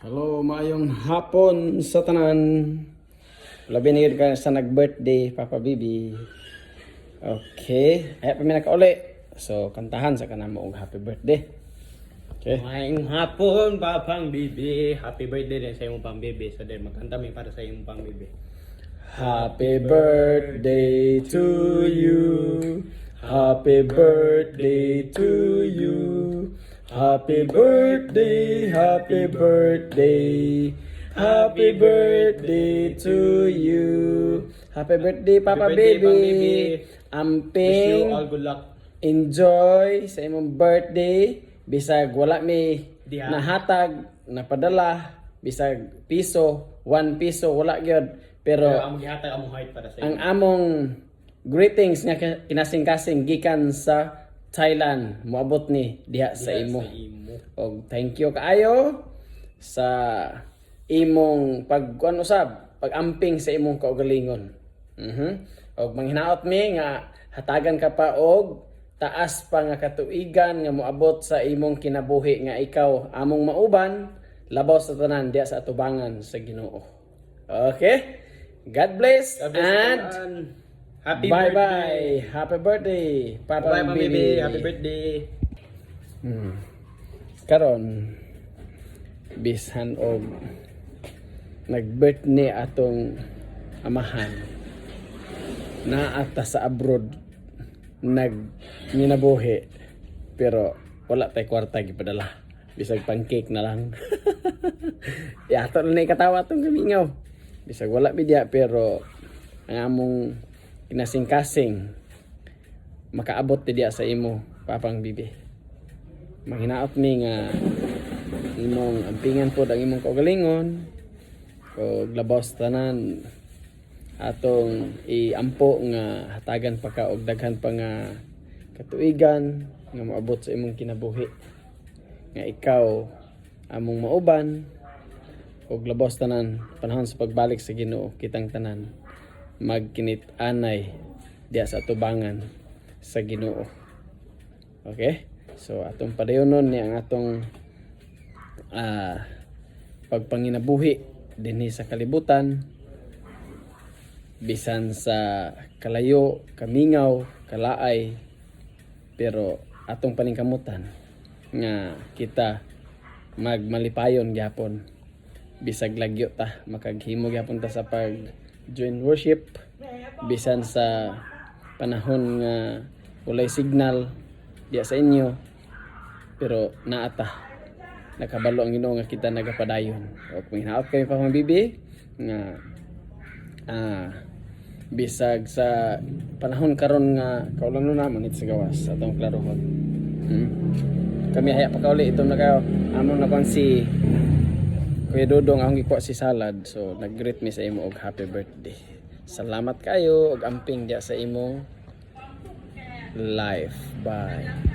Hello, maayong hapon sa tanan. Labi na yun ka sa nag-birthday, Papa Bibi. Okay, ay pa may nakauli. So, kantahan sa kanang moong happy birthday. Okay. Maayong hapon, Papang Bibi. Happy birthday din sa iyong pang Bibi. So, din magkanta mi para sa iyong pang Bibi. Happy birthday to you. Happy birthday to you. Happy birthday, happy birthday. Happy birthday to you. Happy birthday, Papa Happy birthday, Bibi. Pang Bibi. Wish Amping you all good luck. enjoy sa imong birthday. Bisag wala mi Diha. nahatag, napadala. Bisag piso, 1 piso, wala gyud. Pero Pero ang maghihatag among height para sa ang iyo. among greetings nga kinasing-kasing gikan sa Thailand moabot ni diha sa imo. Og thank you kaayo sa imong pagkuan usab, pag-amping sa imong kaugalingon. Og manghinaot mi nga hatagan ka pa og taas pa nga katuigan nga moabot sa imong kinabuhi nga ikaw among mauban labaw sa tanan diha sa atubangan sa Ginoo. Okay? God bless, and happy bye birthday. bye. Happy birthday, Papa Bye, Pang Bibi. Happy birthday. Karon bisan og nag-birthday atong amahan na ata sa abroad nagminabuhi pero wala tay kwarta gipadala bisag pancake na lang. Ato na katawa atong gamingaw bisag wala bidya pero ang among kinasing-kasing makaabot ti diya sa imo, Papang Bibi. Manghinaot mi nga imong ampingan pod ang imong kaugalingon og labaw sa tanan atong iampo nga hatagan pa ka og daghan pa nga katuigan nga moabot sa imong kinabuhi nga ikaw among mauban og labaw sa tanan panahon sa pagbalik sa Ginoo kitang tanan magkinit-anay diya sa tubangan sa Ginoo. Okay? So atong padayonon ni ang atong pagpanginabuhi dinhi sa kalibutan bisan sa kalayo, kamingaw, kalaay pero atong paningkamutan nga kita magmalipayon gyapon bisag lagyo ta makaghimo gyapon ta sa pag join worship bisan sa panahon nga walay signal diya sa inyo pero naata nakabalo ang Ginoo nga kita nagapadayon o kung hinaot kami pa mga bibi nga bisag sa panahon karon nga kaulan na manit sa gawas atong klarohon. Kami haya pa kauli itong nakayo among nakon si Kuya Dodong akong gikuha si salad so nag-greet mi sa imo og happy birthday. Salamat kayo og amping diya sa imong life. Bye.